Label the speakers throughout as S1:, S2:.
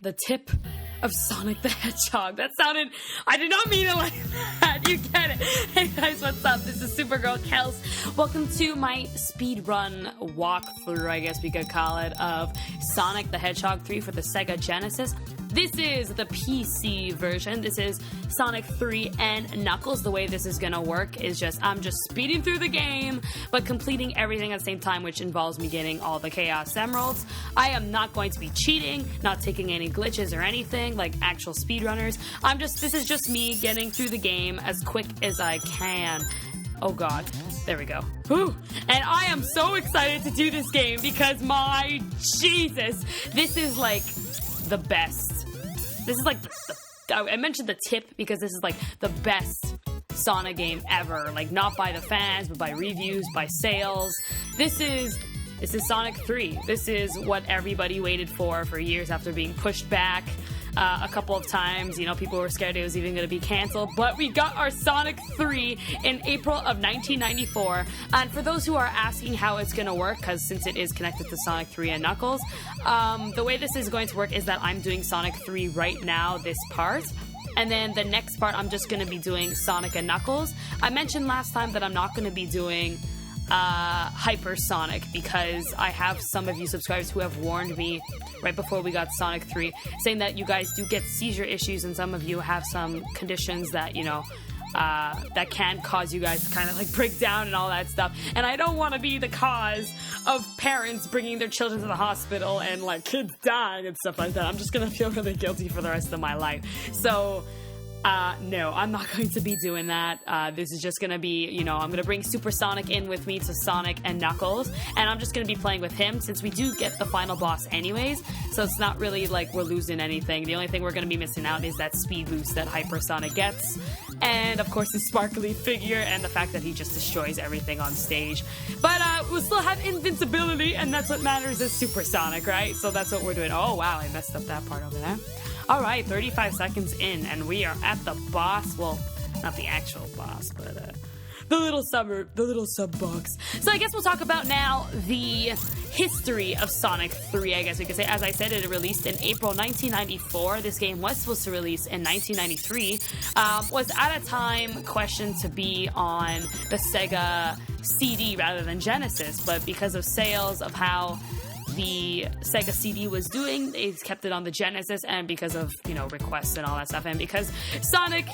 S1: the tip of Sonic the Hedgehog. That sounded, I did not mean it like that. You get it. Hey guys, what's up? This is SuperGirlKels. Welcome to my speedrun walkthrough, I guess we could call it, of Sonic the Hedgehog 3 for the SEGA Genesis. This is the PC version. This is Sonic 3 and Knuckles. The way this is gonna work is I'm just speeding through the game, but completing everything at the same time, which involves me getting all the Chaos Emeralds. I am not going to be cheating, not taking any glitches or anything like actual speedrunners. This is just me getting through the game as quick as I can. Oh god, there we go. Whew. And I am so excited to do this game because my Jesus, this is like the best. This is like I mentioned the tip because this is like the best Sonic game ever. Like not by the fans, but by reviews, by sales. This is Sonic 3. This is what everybody waited for years after being pushed back a couple of times. You know, people were scared it was even going to be canceled. But we got our Sonic 3 in April of 1994. And for those who are asking how it's going to work, because since it is connected to Sonic 3 and Knuckles, the way this is going to work is that I'm doing Sonic 3 right now, this part. And then the next part, I'm just going to be doing Sonic and Knuckles. I mentioned last time that I'm not going to be doing Hypersonic because I have some of you subscribers who have warned me right before we got Sonic 3 saying that you guys do get seizure issues and some of you have some conditions that, you know, that can cause you guys to kind of like break down and all that stuff. And I don't want to be the cause of parents bringing their children to the hospital and like kids dying and stuff like that. I'm just going to feel really guilty for the rest of my life. So no, I'm not going to be doing that. This is just going to be, you know, I'm going to bring Super Sonic in with me to Sonic and Knuckles, and I'm just going to be playing with him since we do get the final boss anyways, so it's not really like we're losing anything. The only thing we're going to be missing out is that speed boost that Hypersonic gets, and of course his sparkly figure and the fact that he just destroys everything on stage. But we'll still have invincibility, and that's what matters is Super Sonic, right? So that's what we're doing. Oh wow, I messed up that part over there. Alright, 35 seconds in, and we are at the boss. Well, not the actual boss, but the little sub box. So I guess we'll talk about now the history of Sonic 3, I guess we could say. As I said, it released in April 1994. This game was supposed to release in 1993. Was at a time questioned to be on the Sega CD rather than Genesis, but because of sales of how the Sega CD was doing, they kept it on the Genesis, and because of, you know, requests and all that stuff, and because Sonic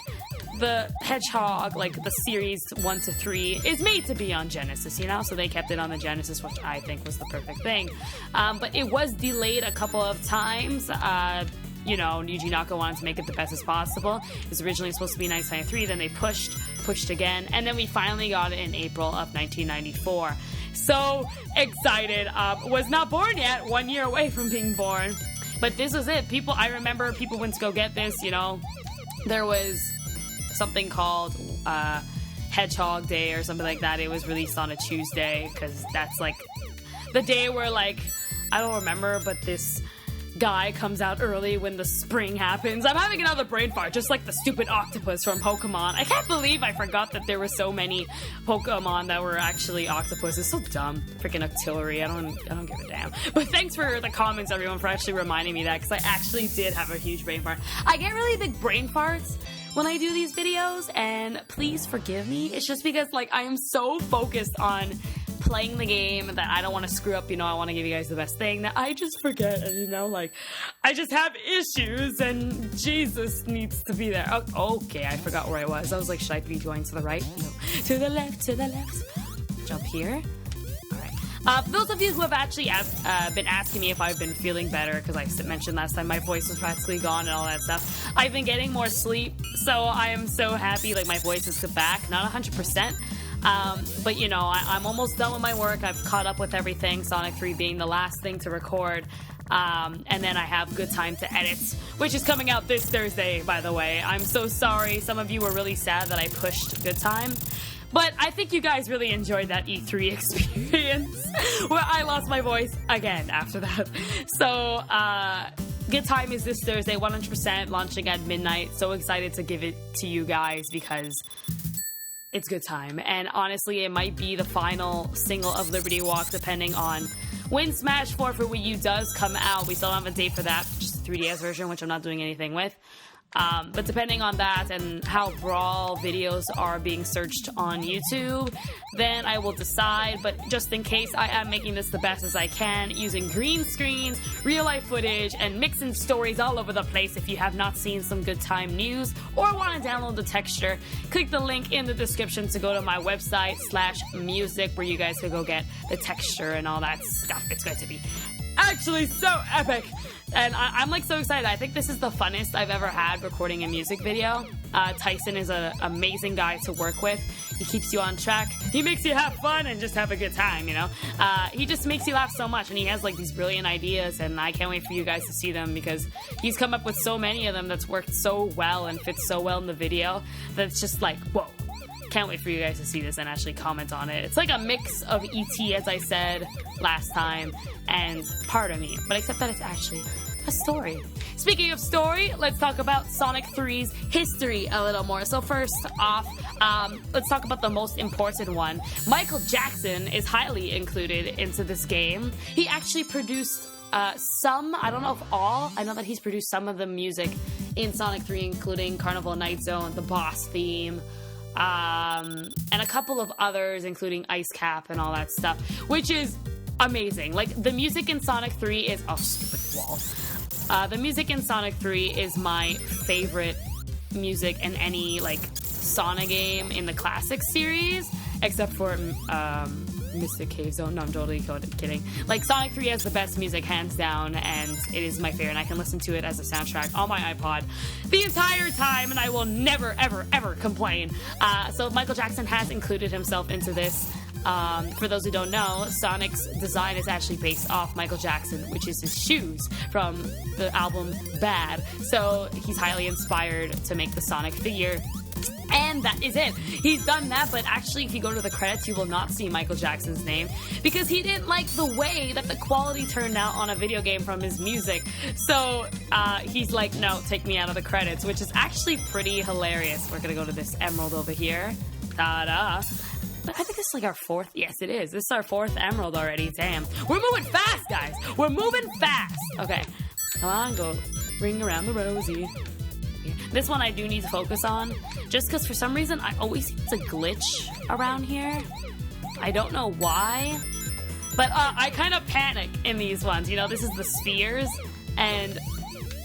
S1: the Hedgehog, like the series 1 to 3, is made to be on Genesis, you know, so they kept it on the Genesis, which I think was the perfect thing. But it was delayed a couple of times. You know, Yuji Naka wanted to make it the best as possible. It was originally supposed to be 1993, then they pushed again, and then we finally got it in April of 1994. So excited. Was not born yet, 1 year away from being born. But this was it. I remember people went to go get this, you know. There was something called Hedgehog Day or something like that. It was released on a Tuesday because that's like the day where, like, I don't remember, but this guy comes out early when the spring happens. I'm having another brain fart, just like the stupid octopus from Pokemon. I can't believe I forgot that there were so many Pokemon that were actually octopuses. So dumb. Freaking Octillery. I don't give a damn. But thanks for the comments, everyone, for actually reminding me that, because I actually did have a huge brain fart. I get really big brain farts when I do these videos, and please forgive me. It's just because, like, I am so focused on playing the game that I don't want to screw up, you know, I want to give you guys the best thing, that I just forget, and, you know, like, I just have issues, and Jesus needs to be there. Oh, okay, I forgot where I was. I was like, should I be going to the right? No. To the left, to the left. Jump here. Alright. For those of you who have actually been asking me if I've been feeling better, because I mentioned last time my voice was practically gone and all that stuff, I've been getting more sleep, so I am so happy, like, my voice is back. Not 100%. But, you know, I'm almost done with my work. I've caught up with everything, Sonic 3 being the last thing to record. And then I have Good Time to edit, which is coming out this Thursday, by the way. I'm so sorry. Some of you were really sad that I pushed Good Time. But I think you guys really enjoyed that E3 experience where I lost my voice again after that. So, Good Time is this Thursday, 100%, launching at midnight. So excited to give it to you guys because it's Good Time. And honestly, it might be the final single of Liberty Walk, depending on when Smash 4 for Wii U does come out. We still don't have a date for that, just 3DS version, which I'm not doing anything with. But depending on that and how Brawl videos are being searched on YouTube, then I will decide. But just in case, I am making this the best as I can, using green screens, real-life footage, and mixing stories all over the place. If you have not seen some good time news or want to download the texture, click the link in the description to go to my website /music, where you guys can go get the texture and all that stuff. It's going to be actually so epic. And I'm like so excited. I think this is the funnest I've ever had recording a music video. Tyson is an amazing guy to work with. He keeps you on track. He makes you have fun and just have a good time, you know? He just makes you laugh so much, and he has like these brilliant ideas, and I can't wait for you guys to see them because he's come up with so many of them that's worked so well and fits so well in the video that it's just like, whoa. Can't wait for you guys to see this and actually comment on it. It's like a mix of E.T., as I said last time, and part of me, but except that it's actually a story. Speaking of story, let's talk about Sonic 3's history a little more. So first off, let's talk about the most important one. Michael Jackson is highly included into this game. He actually produced some, I don't know if all, I know that he's produced some of the music in Sonic 3, including Carnival Night Zone, the boss theme, and a couple of others, including Ice Cap and all that stuff, which is amazing. Like, the music in Sonic 3 is... Oh, stupid wall. The music in Sonic 3 is my favorite music in any, like, Sonic game in the classic series, except for Mystic Cave Zone. No, I'm totally kidding. Like, Sonic 3 has the best music, hands down, and it is my favorite, and I can listen to it as a soundtrack on my iPod the entire time, and I will never, ever, ever complain. So Michael Jackson has included himself into this. For those who don't know, Sonic's design is actually based off Michael Jackson, which is his shoes from the album Bad. So he's highly inspired to make the Sonic figure. And that is it. He's done that, but actually, if you go to the credits, you will not see Michael Jackson's name because he didn't like the way that the quality turned out on a video game from his music. So he's like, no, take me out of the credits, which is actually pretty hilarious. We're gonna go to this emerald over here. Ta-da. But I think this is like our fourth. Yes, it is. This is our fourth emerald already. Damn. We're moving fast, guys. We're moving fast. Okay. Come on, go ring around the rosy. This one I do need to focus on, just because for some reason I always seem to glitch around here. I don't know why, but I kind of panic in these ones. You know, this is the spheres, and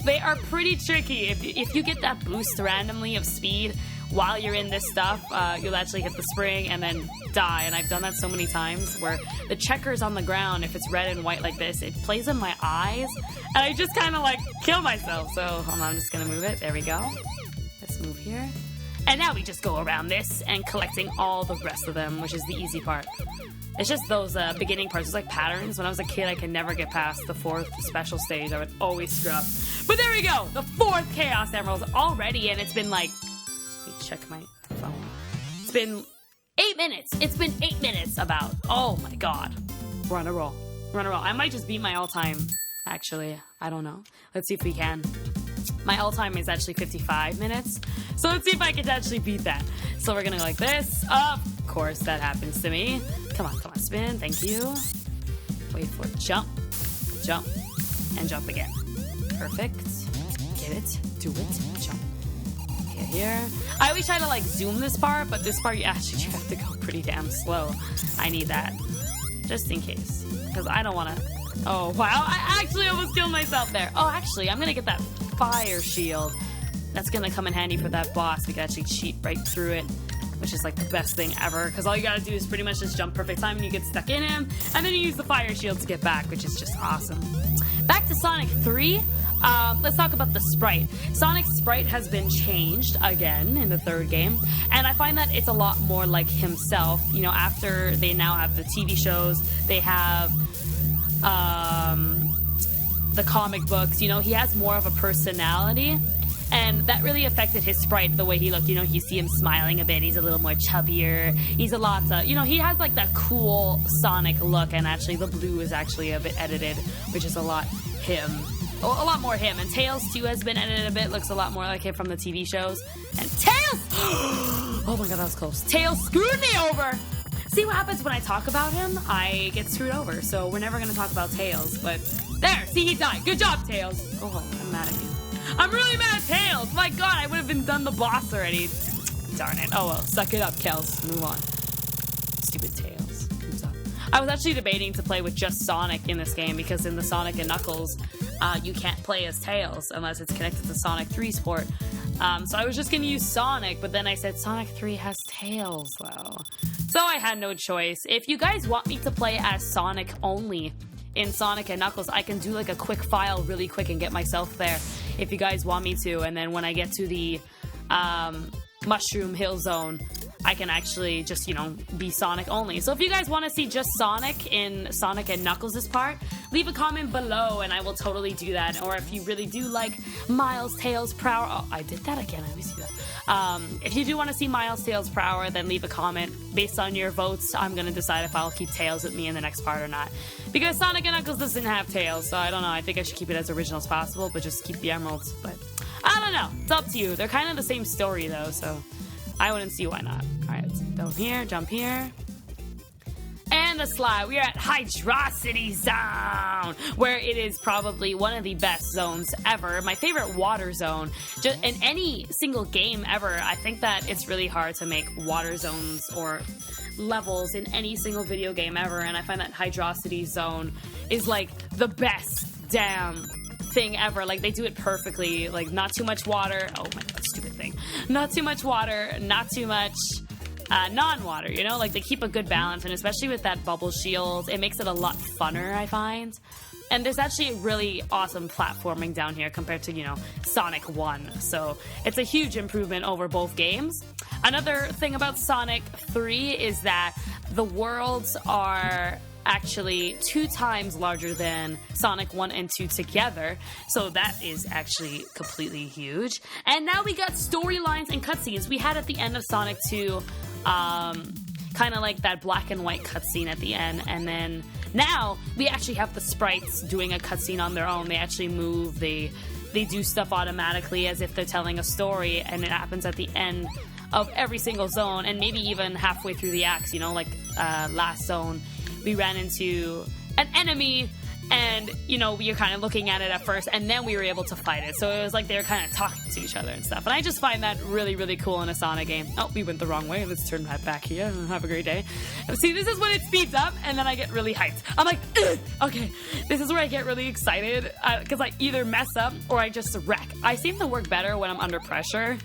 S1: they are pretty tricky. If you get that boost randomly of speed while you're in this stuff, you'll actually hit the spring and then die. And I've done that so many times where the checkers on the ground, if it's red and white like this, it plays in my eyes, and I just kind of like kill myself. So hold on, I'm just gonna move it. There we go. Let's move here. And now we just go around this and collecting all the rest of them, which is the easy part. It's just those beginning parts. It's like patterns. When I was a kid, I could never get past the fourth special stage. I would always screw up. But there we go. The fourth Chaos Emerald already, and it's been like... Let me check my phone. It's been 8 minutes. It's been 8 minutes about. Oh my god. We're on a roll. We're on a roll. I might just beat my all-time, actually. I don't know. Let's see if we can. My all-time is actually 55 minutes. So let's see if I can actually beat that. So we're gonna go like this. Of course, that happens to me. Come on, spin. Thank you. Wait for it. Jump. Jump. And jump again. Perfect. Get it. Do it. Jump. Okay, here. I always try to, like, zoom this part, but this part, you actually have to go pretty damn slow. I need that. Just in case. Because I don't want to... Oh, wow. I actually almost killed myself there. Oh, actually, I'm going to get that fire shield. That's going to come in handy for that boss. We can actually cheat right through it, which is like the best thing ever, because all you gotta do is pretty much just jump perfect time and you get stuck in him, and then you use the fire shield to get back, which is just awesome. Back to Sonic 3, let's talk about the sprite. Sonic's sprite has been changed again in the third game, and I find that it's a lot more like himself. You know, after they now have the TV shows, they have the comic books, you know, he has more of a personality. And that really affected his sprite, the way he looked. You know, you see him smiling a bit. He's a little more chubbier. He's a lot, you know, he has like that cool Sonic look. And actually, the blue is actually a bit edited, which is a lot him. A lot more him. And Tails, too, has been edited a bit. Looks a lot more like him from the TV shows. And Tails! Oh my god, that was close. Tails screwed me over. See what happens when I talk about him? I get screwed over, so we're never gonna talk about Tails, but there, see, he died. Good job, Tails. Go home, I'm mad at you. I'm really mad at Tails. My god, I would have been done the boss already. Darn it. Oh well, suck it up, Kels. Move on. Stupid Tails. I was actually debating to play with just Sonic in this game, because in the Sonic and Knuckles, you can't play as Tails unless it's connected to Sonic 3's port. So I was just gonna use Sonic, but then I said Sonic 3 has Tails, though. So I had no choice. If you guys want me to play as Sonic only in Sonic and Knuckles, I can do like a quick file really quick and get myself there if you guys want me to. And then when I get to the Mushroom Hill Zone, I can actually just, you know, be Sonic only. So if you guys want to see just Sonic in Sonic and Knuckles' part, leave a comment below and I will totally do that. Or if you really do like Miles, Tails, Prower... Oh, I did that again. I always do that. If you do want to see Miles, Tails, Prower, then leave a comment. Based on your votes, I'm going to decide if I'll keep Tails with me in the next part or not. Because Sonic and Knuckles doesn't have Tails, so I don't know. I think I should keep it as original as possible, but just keep the emeralds. But I don't know. It's up to you. They're kind of the same story, though, so... I wouldn't see why not. Alright, let's go here, jump here. And the slide. We are at Hydrocity Zone, where it is probably one of the best zones ever. My favorite water zone. Just in any single game ever, I think that it's really hard to make water zones or levels in any single video game ever, and I find that Hydrocity Zone is like the best damn thing ever. Like, they do it perfectly. Like, not too much water. Oh my god, stupid thing. Not too much water, not too much non-water, you know? Like, they keep a good balance, and especially with that bubble shield, it makes it a lot funner, I find. And there's actually really awesome platforming down here compared to, you know, Sonic 1. So it's a huge improvement over both games. Another thing about Sonic 3 is that the worlds are actually 2 times larger than Sonic 1 and 2 together, so that is actually completely huge. And now we got storylines and cutscenes. We had at the end of Sonic 2, kind of like that black and white cutscene at the end, and then now we actually have the sprites doing a cutscene on their own. They actually move, they do stuff automatically as if they're telling a story, and it happens at the end of every single zone, and maybe even halfway through the acts, you know, like last zone. We ran into an enemy, and, you know, we were kind of looking at it at first, and then we were able to fight it. So it was like they were kind of talking to each other and stuff. And I just find that really, really cool in a Sonic game. Oh, we went the wrong way. Let's turn right back here. Have a great day. See, this is when it speeds up, and then I get really hyped. I'm like, ugh! Okay, this is where I get really excited, because I either mess up or I just wreck. I seem to work better when I'm under pressure.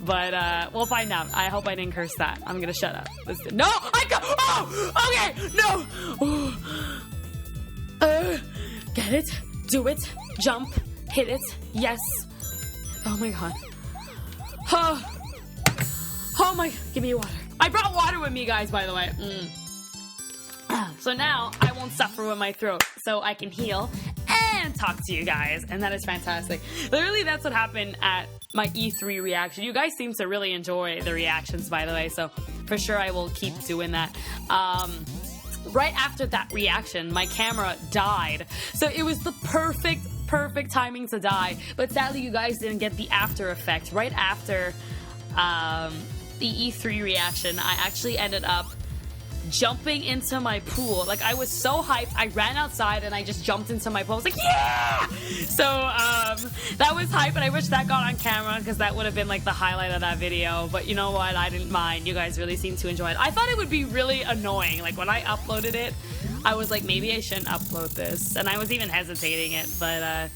S1: But, we'll find out. I hope I didn't curse that. I'm gonna shut up. No! I go! Oh! Okay! No! Get it? Do it? Jump? Hit it? Yes. Oh my god. Oh my... Give me water. I brought water with me, guys, by the way. So now, I won't suffer with my throat. So I can heal and talk to you guys. And that is fantastic. Literally, that's what happened at my E3 reaction. You guys seem to really enjoy the reactions, by the way, so for sure I will keep doing that. Right after that reaction, my camera died, so it was the perfect timing to die, but sadly you guys didn't get the after effect. Right after the E3 reaction, I actually ended up jumping into my pool. Like, I was so hyped, I ran outside and I just jumped into my pool. I was like, yeah! So, that was hype, and I wish that got on camera, because that would have been, like, the highlight of that video. But you know what? I didn't mind. You guys really seemed to enjoy it. I thought it would be really annoying. Like, when I uploaded it, I was like, maybe I shouldn't upload this. And I was even hesitating it, but,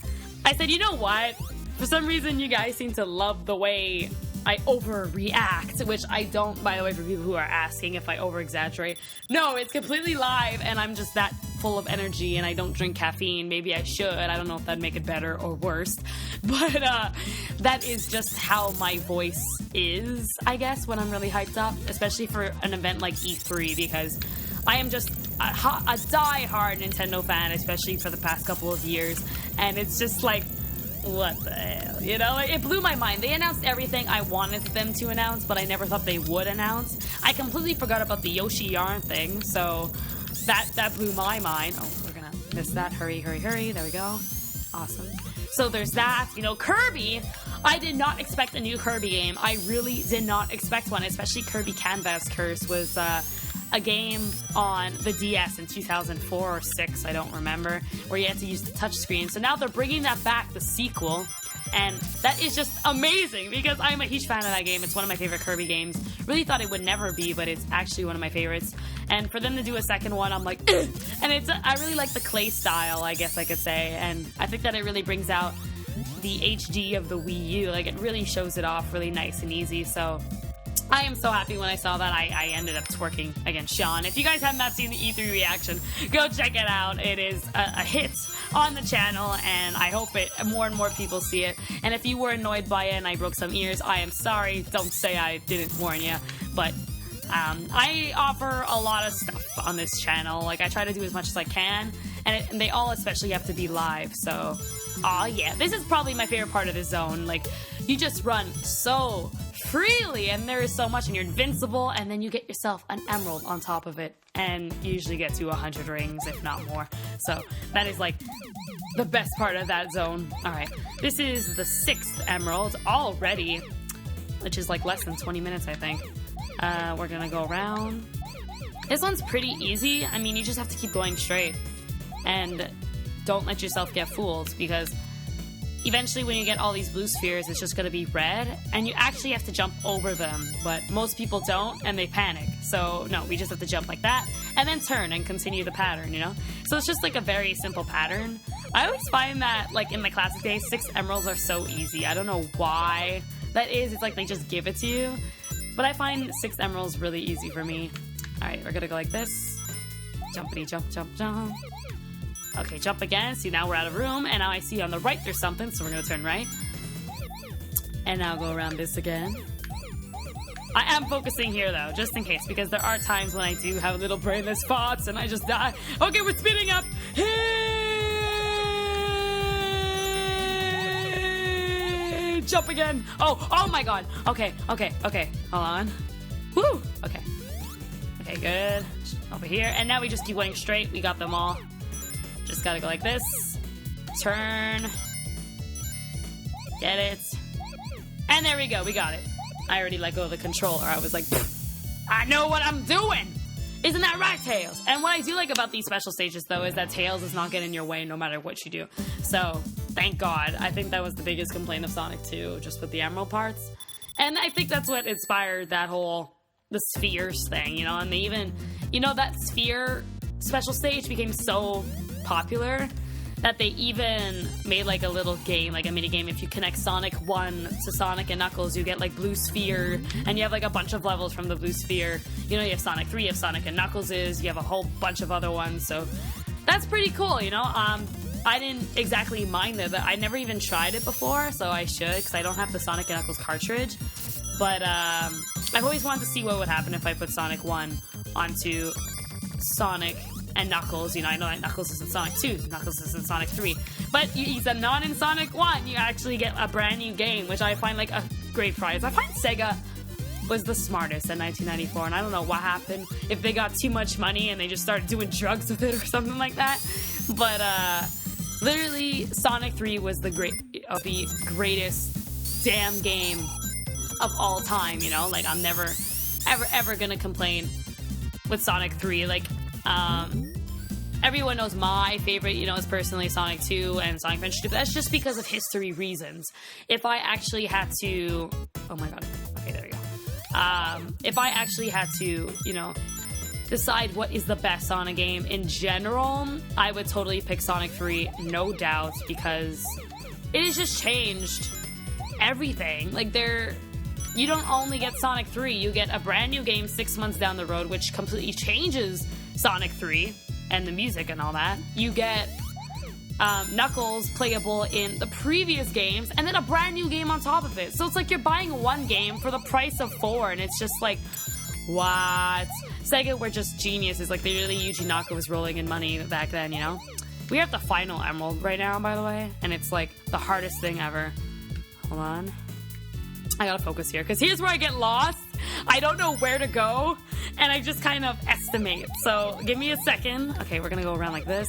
S1: I said, you know what? For some reason, you guys seem to love the way I overreact, which I don't, by the way, for people who are asking if I over-exaggerate. No, it's completely live, and I'm just that full of energy, and I don't drink caffeine. Maybe I should. I don't know if that'd make it better or worse. But that is just how my voice is, I guess, when I'm really hyped up, especially for an event like E3, because I am just a die-hard Nintendo fan, especially for the past couple of years, and it's just like, what the hell, you know? Like, it blew my mind. They announced everything I wanted them to announce, but I never thought they would announce. I completely forgot about the Yoshi yarn thing, so that blew my mind. Oh, we're gonna miss that. Hurry, hurry, hurry. There we go. Awesome. So there's that. You know, Kirby, I did not expect a new Kirby game. I really did not expect one, especially Kirby Canvas Curse was a game on the DS in 2004 or 6, I don't remember, where you had to use the touchscreen. So now they're bringing that back, the sequel, and that is just amazing because I'm a huge fan of that game. It's one of my favorite Kirby games. Really thought it would never be, but it's actually one of my favorites. And for them to do a second one, I'm like, ugh! And I really like the clay style, I guess I could say, and I think that it really brings out the HD of the Wii U. Like, it really shows it off really nice and easy. So I am so happy when I saw that. I ended up twerking against Sean. If you guys have not seen the E3 reaction, go check it out. It is a hit on the channel, and I hope more and more people see it. And if you were annoyed by it and I broke some ears, I am sorry. Don't say I didn't warn you. But I offer a lot of stuff on this channel. Like, I try to do as much as I can, and they all especially have to be live. So, aw, yeah. This is probably my favorite part of the zone. Like, you just run so freely, and there is so much, and you're invincible, and then you get yourself an emerald on top of it, and you usually get to 100 rings, if not more. So that is like the best part of that zone. Alright, this is the 6th emerald already, which is like less than 20 minutes, I think. We're gonna go around. This one's pretty easy. I mean, you just have to keep going straight, and don't let yourself get fooled, because eventually when you get all these blue spheres, it's just going to be red, and you actually have to jump over them, but most people don't, and they panic. So, no, we just have to jump like that, and then turn and continue the pattern, you know? So it's just like a very simple pattern. I always find that, like, in my classic days, 6 emeralds are so easy. I don't know why that is. It's like they just give it to you. But I find 6 emeralds really easy for me. Alright, we're going to go like this. Jumpity jump, jump, jump. Okay, jump again. See, now we're out of room, and now I see on the right there's something, so we're gonna turn right. And now go around this again. I am focusing here, though, just in case, because there are times when I do have little brainless spots, and I just die. Okay, we're speeding up! Hey! Jump again! Oh my god! Okay, hold on. Woo! Okay, good. Over here, and now we just keep going straight. We got them all. Just gotta go like this. Turn. Get it. And there we go, we got it. I already let go of the controller. I was like, I know what I'm doing! Isn't that right, Tails? And what I do like about these special stages, though, is that Tails does not get in your way no matter what you do. So, thank God. I think that was the biggest complaint of Sonic 2, just with the emerald parts. And I think that's what inspired that whole, the spheres thing, you know? And they even, you know, that sphere special stage became so popular that they even made like a little game, like a mini game. If you connect Sonic 1 to Sonic and Knuckles, you get like blue sphere, and you have like a bunch of levels from the blue sphere. You know, you have Sonic 3, you have Sonic and Knuckles, you have a whole bunch of other ones, so that's pretty cool, you know? I didn't exactly mind it, but I never even tried it before, so I should, because I don't have the Sonic and Knuckles cartridge. But I've always wanted to see what would happen if I put Sonic 1 onto Sonic and Knuckles. You know, I know that Knuckles is in Sonic 2, Knuckles is in Sonic 3, but he's not in Sonic 1. You actually get a brand new game, which I find like a great prize. I find SEGA was the smartest in 1994, and I don't know what happened, if they got too much money and they just started doing drugs with it or something like that, but literally Sonic 3 was the greatest damn game of all time, you know? Like, I'm never ever gonna complain with Sonic 3. Like, everyone knows my favorite, you know, is personally Sonic 2 and Sonic Adventure 2, but that's just because of history reasons. If I actually had to... Oh my god. Okay, there we go. If I actually had to, you know, decide what is the best Sonic game in general, I would totally pick Sonic 3, no doubt, because it has just changed everything. Like, you don't only get Sonic 3, you get a brand new game 6 months down the road, which completely changes Sonic 3 and the music and all that. You get Knuckles playable in the previous games, and then a brand new game on top of it. So it's like you're buying one game for the price of 4, and it's just like, what? SEGA were just geniuses. Like, they really, Yuji Naka was rolling in money back then, you know? We have the final emerald right now, by the way, and it's like the hardest thing ever. Hold on. I gotta focus here, because here's where I get lost. I don't know where to go, and I just kind of estimate. So give me a second. Okay, we're gonna go around like this.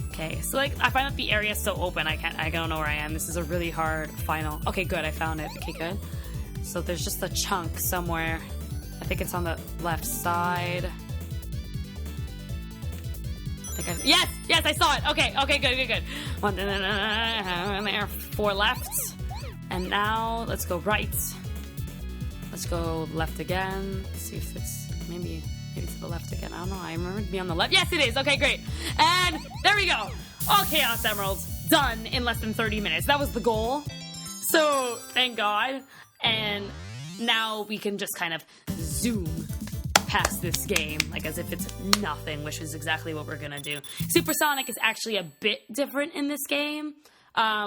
S1: Okay, so like I find that the area is so open, I don't know where I am. This is a really hard final. Okay, good, I found it. Okay, good. So there's just a chunk somewhere I think it's on the left side. Yes, I saw it. Okay, good. One there, 4 left. And now let's go right. Let's go left again. Let's see if it's maybe to the left again. I don't know. I remember it to be on the left. Yes, it is. Okay, great. And there we go. All Chaos Emeralds done in less than 30 minutes. That was the goal. So thank God. And now we can just kind of zoom past this game, like as if it's nothing, which is exactly what we're gonna do. Super Sonic is actually a bit different in this game.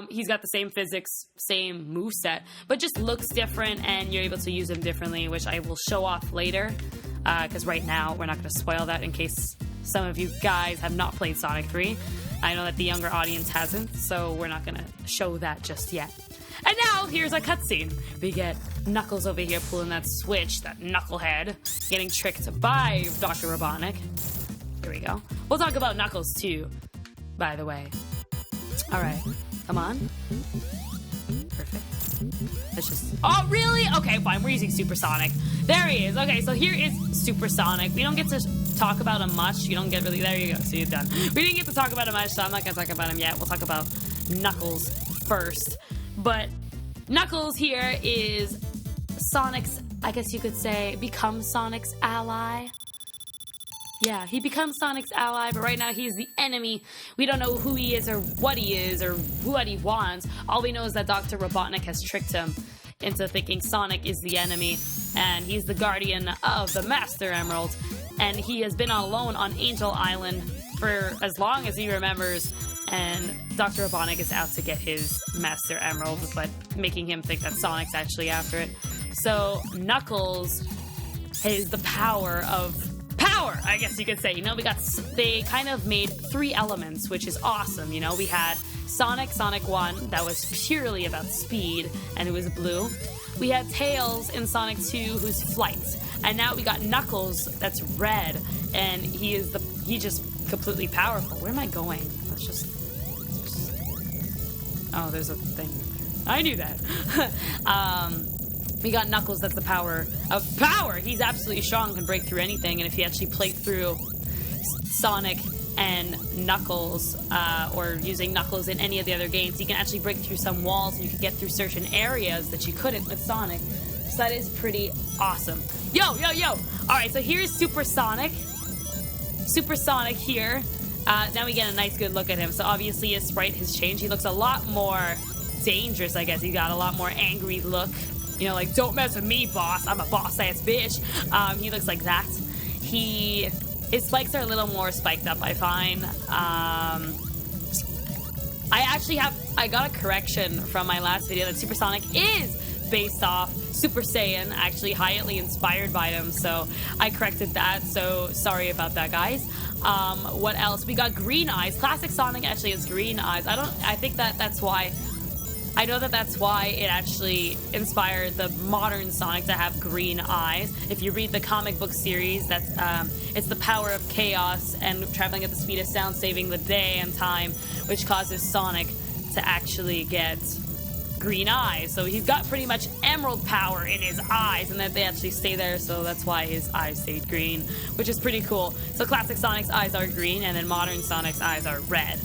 S1: He's got the same physics, same moveset, but just looks different, and you're able to use him differently, which I will show off later, because right now we're not going to spoil that in case some of you guys have not played Sonic 3. I know that the younger audience hasn't, so we're not going to show that just yet. And now, here's a cutscene. We get Knuckles over here pulling that switch, that knucklehead, getting tricked by Dr. Robotnik. Here we go. We'll talk about Knuckles, too, by the way. Alright, come on. Perfect. Let's just... Oh, really? Okay, fine, we're using Super Sonic. There he is. Okay, so here is Super Sonic. We don't get to talk about him much. You don't get really... There you go, so you're done. We didn't get to talk about him much, so I'm not going to talk about him yet. We'll talk about Knuckles first. But Knuckles here is Sonic's, I guess you could say, becomes Sonic's ally. Yeah, he becomes Sonic's ally, but right now he's the enemy. We don't know who he is or what he wants. All we know is that Dr. Robotnik has tricked him into thinking Sonic is the enemy, and he's the guardian of the Master Emerald, and he has been alone on Angel Island for as long as he remembers, and Dr. Robotnik is out to get his Master Emerald, but making him think that Sonic's actually after it. So Knuckles has the power, I guess you could say. You know, they kind of made 3 elements, which is awesome. You know, we had Sonic 1, that was purely about speed, and it was blue. We had Tails in Sonic 2, who's flight. And now we got Knuckles, that's red, and he's just completely powerful. Where am I going? Let's just... Oh, there's a thing. I knew that. We got Knuckles, that's the power of power. He's absolutely strong, can break through anything. And if you actually play through Sonic and Knuckles, or using Knuckles in any of the other games, you can actually break through some walls and you can get through certain areas that you couldn't with Sonic. So that is pretty awesome. Yo! Alright, so here's Super Sonic. Super Sonic here. Now we get a nice good look at him. So obviously his sprite has changed. He looks a lot more dangerous, I guess. He got a lot more angry look. You know, like, don't mess with me, boss. I'm a boss-ass bitch. He looks like that. His spikes are a little more spiked up, I find. I got a correction from my last video that Super Sonic is based off Super Saiyan, actually highly inspired by him, so I corrected that, so sorry about that, guys. What else? We got green eyes. Classic Sonic actually has green eyes. I think that's why... I know that that's why it actually inspired the modern Sonic to have green eyes. If you read the comic book series, it's the power of chaos and traveling at the speed of sound, saving the day and time, which causes Sonic to actually get green eyes. So he's got pretty much emerald power in his eyes, and that they actually stay there, so that's why his eyes stayed green, which is pretty cool. So classic Sonic's eyes are green, and then modern Sonic's eyes are red.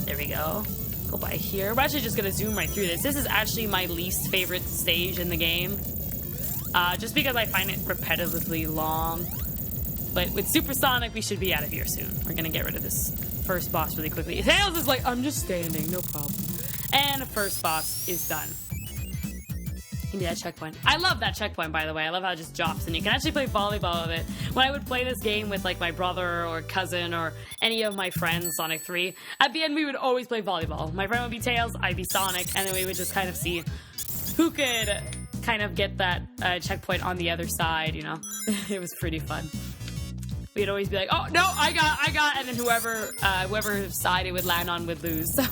S1: There we go. Go by here. We're actually just gonna zoom right through this. This is actually my least favorite stage in the game, just because I find it repetitively long. But with Super Sonic, we should be out of here soon. We're gonna get rid of this first boss really quickly. Tails is like, I'm just standing, no problem. And the first boss is done. Give me that checkpoint. I love that checkpoint, by the way. I love how it just drops, and you can actually play volleyball with it. When I would play this game with, like, my brother or cousin or any of my friends, Sonic 3, at the end, we would always play volleyball. My friend would be Tails, I'd be Sonic, and then we would just kind of see who could kind of get that checkpoint on the other side, you know? It was pretty fun. We'd always be like, oh, no, I got, and then whoever side it would land on would lose. So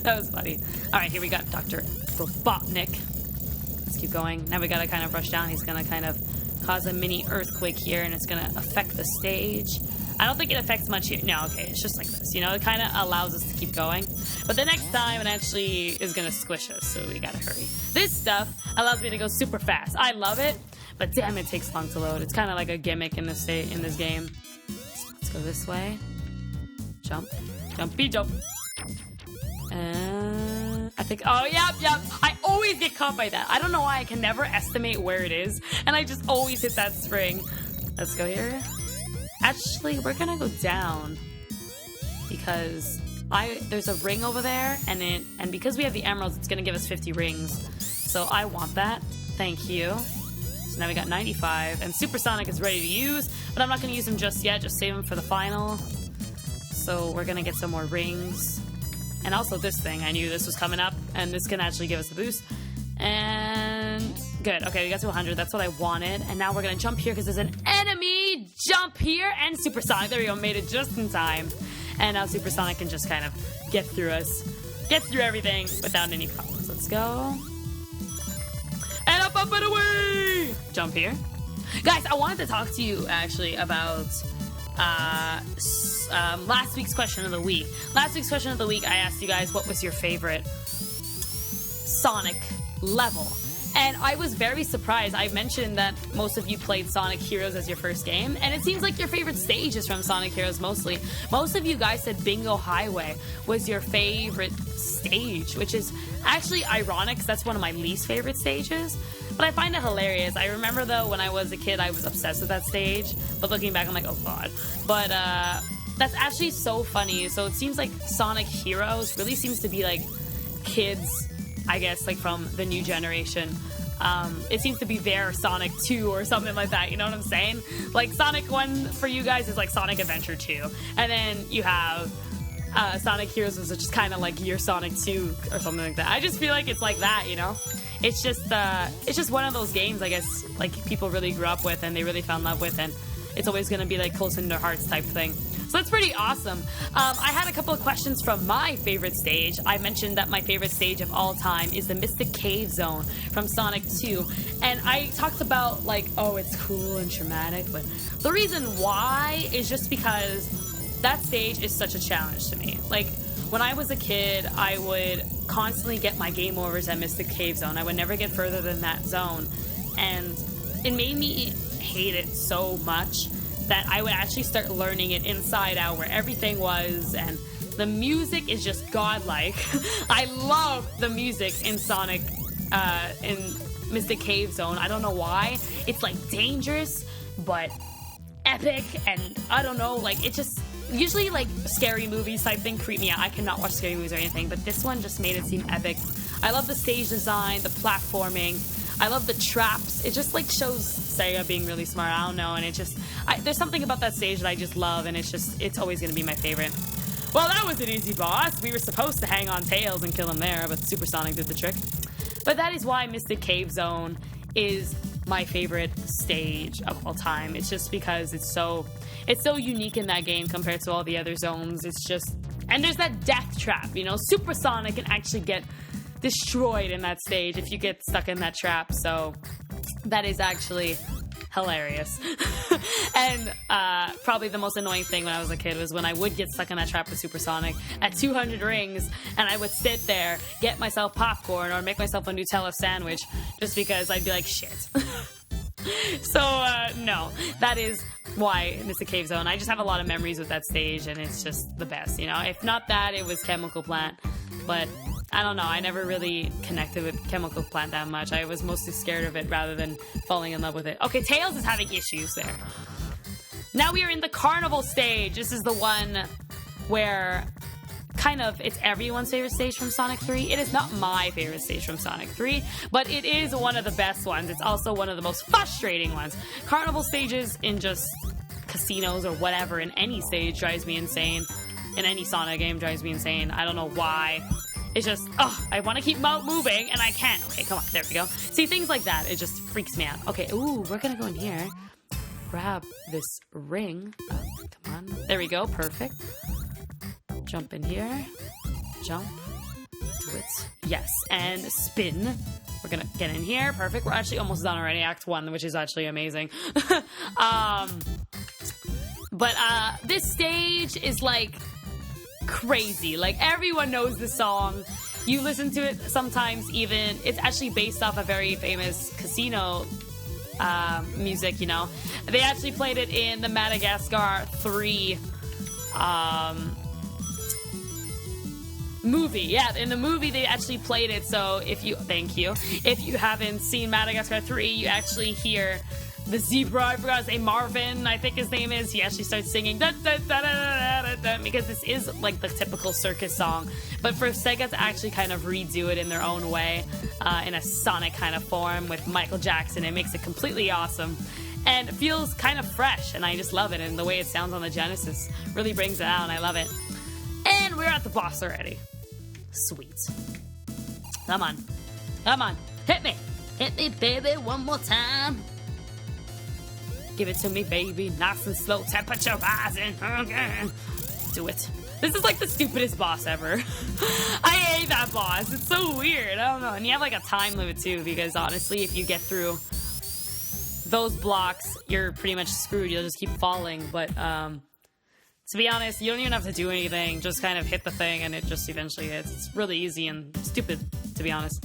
S1: that was funny. All right, here we got Dr. Robotnik. Let's keep going. Now we gotta kind of rush down. He's gonna kind of cause a mini earthquake here, and it's gonna affect the stage. I don't think it affects much here. No, okay, it's just like this. You know, it kind of allows us to keep going. But the next time, it actually is gonna squish us, so we gotta hurry. This stuff allows me to go super fast. I love it. But damn, it takes long to load. It's kind of like a gimmick in this game. Let's go this way. Jump. Jumpy jump. I think, oh, yep. I always get caught by that. I don't know why. I can never estimate where it is. And I just always hit that spring. Let's go here. Actually, we're gonna go down. Because there's a ring over there. And because we have the emeralds, it's gonna give us 50 rings. So I want that. Thank you. So now we got 95. And Supersonic is ready to use. But I'm not gonna use him just yet. Just save him for the final. So we're gonna get some more rings. And also this thing, I knew this was coming up, and this can actually give us the boost. And good, okay, we got to 100, that's what I wanted. And now we're gonna jump here because there's an enemy. Jump here, and Supersonic, there we go, made it just in time. And now Supersonic can just kind of get through everything without any problems. Let's go. And up and away! Jump here. Guys, I wanted to talk to you actually about last week's question of the week. Last week's question of the week, I asked you guys what was your favorite Sonic level. And I was very surprised. I mentioned that most of you played Sonic Heroes as your first game, and it seems like your favorite stage is from Sonic Heroes mostly. Most of you guys said Bingo Highway was your favorite stage, which is actually ironic because that's one of my least favorite stages. But I find it hilarious. I remember, though, when I was a kid, I was obsessed with that stage. But looking back, I'm like, oh, God. But that's actually so funny. So it seems like Sonic Heroes really seems to be, like, kids, I guess, like, from the new generation. It seems to be their Sonic 2 or something like that. You know what I'm saying? Like, Sonic 1 for you guys is, like, Sonic Adventure 2. And then you have Sonic Heroes, which is just kind of like your Sonic 2 or something like that. I just feel like it's like that, you know? It's just one of those games, I guess, like people really grew up with and they really fell in love with, and it's always going to be like close in their hearts type thing. So that's pretty awesome. I had a couple of questions from my favorite stage. I mentioned that my favorite stage of all time is the Mystic Cave Zone from Sonic 2. And I talked about like, oh, it's cool and dramatic, but the reason why is just because that stage is such a challenge to me. Like, when I was a kid, I would constantly get my game overs at Mystic Cave Zone. I would never get further than that zone. And it made me hate it so much that I would actually start learning it inside out, where everything was, and the music is just godlike. I love the music in Sonic, in Mystic Cave Zone. I don't know why. It's like dangerous, but epic, and I don't know, like it just... Usually, like, scary movies type thing creep me out. I cannot watch scary movies or anything, but this one just made it seem epic. I love the stage design, the platforming. I love the traps. It just, like, shows SEGA being really smart. I don't know, and it just... there's something about that stage that I just love, and it's always going to be my favorite. Well, that was an easy boss. We were supposed to hang on Tails and kill him there, but Supersonic did the trick. But that is why Mystic Cave Zone is my favorite stage of all time. It's just because it's so unique in that game compared to all the other zones. It's just... And there's that death trap, you know? Supersonic can actually get destroyed in that stage if you get stuck in that trap, so that is actually hilarious. And probably the most annoying thing when I was a kid was when I would get stuck in that trap with Supersonic at 200 rings, and I would sit there, get myself popcorn, or make myself a Nutella sandwich, just because I'd be like, shit. So, no, that is why Mystic Cave Zone. I just have a lot of memories with that stage, and it's just the best, you know? If not that, it was Chemical Plant, but I don't know, I never really connected with Chemical Plant that much. I was mostly scared of it rather than falling in love with it. Okay, Tails is having issues there. Now we are in the Carnival stage. This is the one where... kind of, it's everyone's favorite stage from Sonic 3. It is not my favorite stage from Sonic 3, but it is one of the best ones. It's also one of the most frustrating ones. Carnival stages in just casinos or whatever, in any stage, drives me insane. In any Sonic game, drives me insane. I don't know why. It's just, I want to keep moving, and I can't. Okay, come on, there we go. See, things like that, it just freaks me out. Okay, ooh, we're gonna go in here. Grab this ring. Come on. There we go, perfect. Jump in here. Jump. Do it. Yes. And spin. We're gonna get in here. Perfect. We're actually almost done already. Act 1, which is actually amazing. But this stage is like crazy. Like everyone knows the song. You listen to it sometimes even. It's actually based off a very famous casino music, you know. They actually played it in the Madagascar 3 movie. Yeah, in the movie they actually played it. So if you haven't seen Madagascar 3, you actually hear the zebra, I forgot his name, Marvin, I think his name is. He actually starts singing da, da, da, da, da, da, da, because this is like the typical circus song. But for Sega to actually kind of redo it in their own way, in a Sonic kind of form with Michael Jackson, it makes it completely awesome. And it feels kind of fresh, and I just love it. And the way it sounds on the Genesis really brings it out, and I love it. And we're at the boss already. Sweet. Come on. Come on. Hit me. Hit me, baby, one more time. Give it to me, baby. Nice and slow. Temperature rising. Okay. Do it. This is like the stupidest boss ever. I hate that boss. It's so weird. I don't know. And you have like a time limit too, because honestly, if you get through those blocks, you're pretty much screwed. You'll just keep falling. But to be honest, you don't even have to do anything. Just kind of hit the thing and it just eventually hits. It's really easy and stupid, to be honest.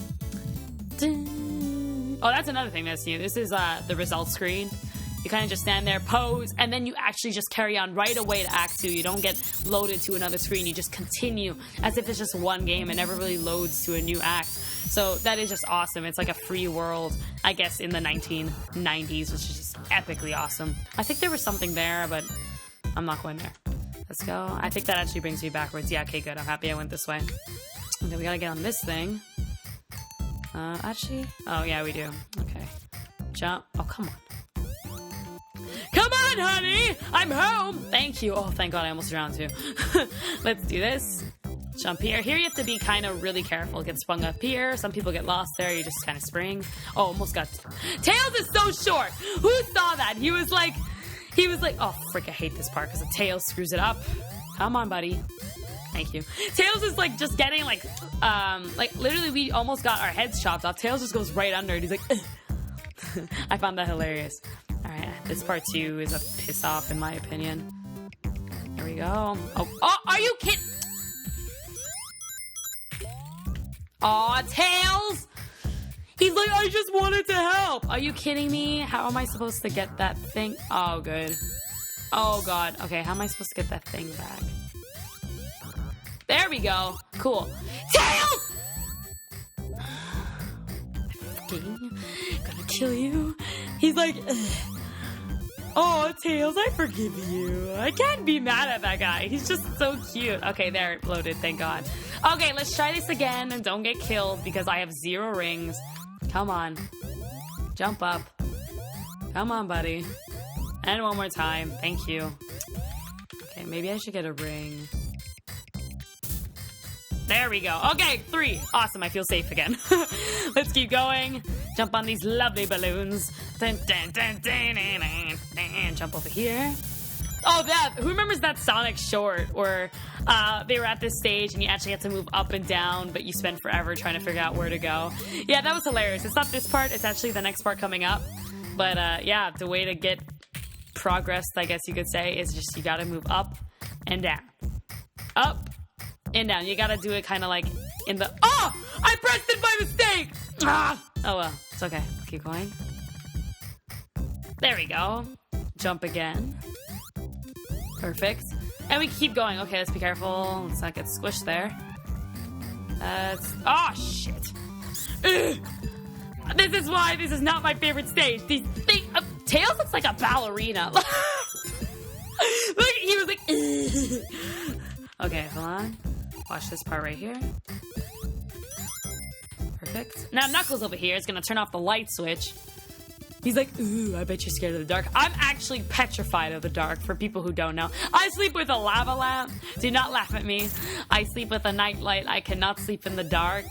S1: Oh, that's another thing that's new. This is the results screen. You kind of just stand there, pose, and then you actually just carry on right away to Act 2. You don't get loaded to another screen. You just continue as if it's just one game. It never really loads to a new act. So that is just awesome. It's like a free world, I guess, in the 1990s, which is just epically awesome. I think there was something there, but I'm not going there. Let's go. I think that actually brings me backwards. Yeah, okay, good. I'm happy I went this way. Okay, we gotta get on this thing. Actually? Oh, yeah, we do. Okay. Jump. Oh, come on. Come on, honey! I'm home! Thank you. Oh, thank God, I almost drowned too. Let's do this. Jump here. Here you have to be kind of really careful. Get sprung up here. Some people get lost there. You just kind of spring. Oh, almost got... Tails is so short! Who saw that? He was like, oh, frick, I hate this part because the Tails screws it up. Come on, buddy. Thank you. Tails is like just getting like literally we almost got our heads chopped off. Tails just goes right under it. He's like, I found that hilarious. Alright, this part 2 is a piss off in my opinion. There we go. Oh, are you kidding? Aw, Tails! He's like, I just wanted to help. Are you kidding me? How am I supposed to get that thing? Oh, good. Oh, God. Okay, how am I supposed to get that thing back? There we go. Cool. Tails! I'm gonna kill you. He's like, oh, Tails, I forgive you. I can't be mad at that guy. He's just so cute. Okay, there, it loaded, thank God. Okay, let's try this again and don't get killed because I have 0 rings. Come on. Jump up. Come on, buddy. And one more time. Thank you. Okay, maybe I should get a ring. There we go. Okay, 3. Awesome, I feel safe again. Let's keep going. Jump on these lovely balloons. Dun, dun, dun, dun, dun, dun, dun. Jump over here. Oh, who remembers that Sonic short where they were at this stage and you actually had to move up and down, but you spent forever trying to figure out where to go? Yeah, that was hilarious. It's not this part, it's actually the next part coming up. But yeah, the way to get progress, I guess you could say, is just you gotta move up and down. Up and down. You gotta do it kind of like in the... Oh! I pressed it by mistake! Ah! Oh well, it's okay. Keep going. There we go. Jump again. Perfect. And we keep going. Okay, let's be careful. Let's not get squished there. Oh, shit. Ugh. This is why this is not my favorite stage. These things... Tails looks like a ballerina. Look, he was like... Ugh. Okay, hold on. Watch this part right here. Perfect. Now Knuckles over here is going to turn off the light switch. He's like, ooh, I bet you're scared of the dark. I'm actually petrified of the dark, for people who don't know. I sleep with a lava lamp. Do not laugh at me. I sleep with a night light. I cannot sleep in the dark.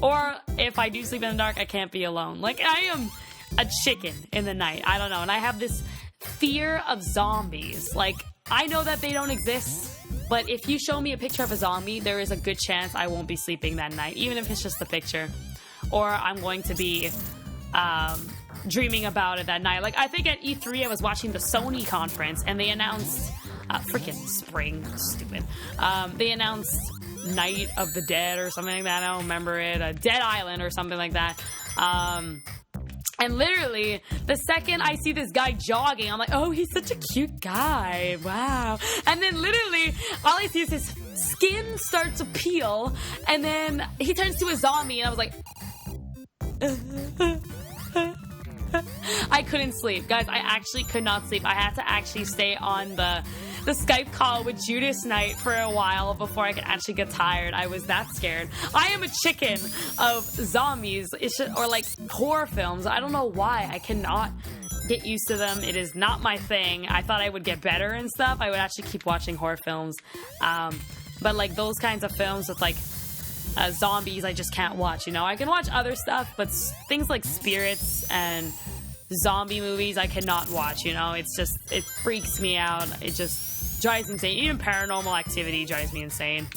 S1: Or if I do sleep in the dark, I can't be alone. Like, I am a chicken in the night. I don't know. And I have this fear of zombies. Like, I know that they don't exist, but if you show me a picture of a zombie, there is a good chance I won't be sleeping that night, even if it's just a picture. Or I'm going to be dreaming about it that night. Like, I think at E3 I was watching the Sony conference and they announced freaking spring, stupid. They announced Night of the Dead or something like that. I don't remember it. Dead Island or something like that. And And literally, the second I see this guy jogging, I'm like, oh, he's such a cute guy. Wow. And then literally, all I see is his skin start to peel, and then he turns to a zombie, and I was like... I couldn't sleep. Guys, I actually could not sleep. I had to actually stay on the Skype call with Judas Knight for a while before I could actually get tired. I was that scared. I am a chicken of zombies. It's just, or like horror films. I don't know why. I cannot get used to them. It is not my thing. I thought I would get better and stuff. I would actually keep watching horror films. But like those kinds of films with like zombies, I just can't watch, you know. I can watch other stuff, but things like spirits and zombie movies I cannot watch, you know. It's just, it freaks me out. It just drives me insane. Even Paranormal Activity drives me insane.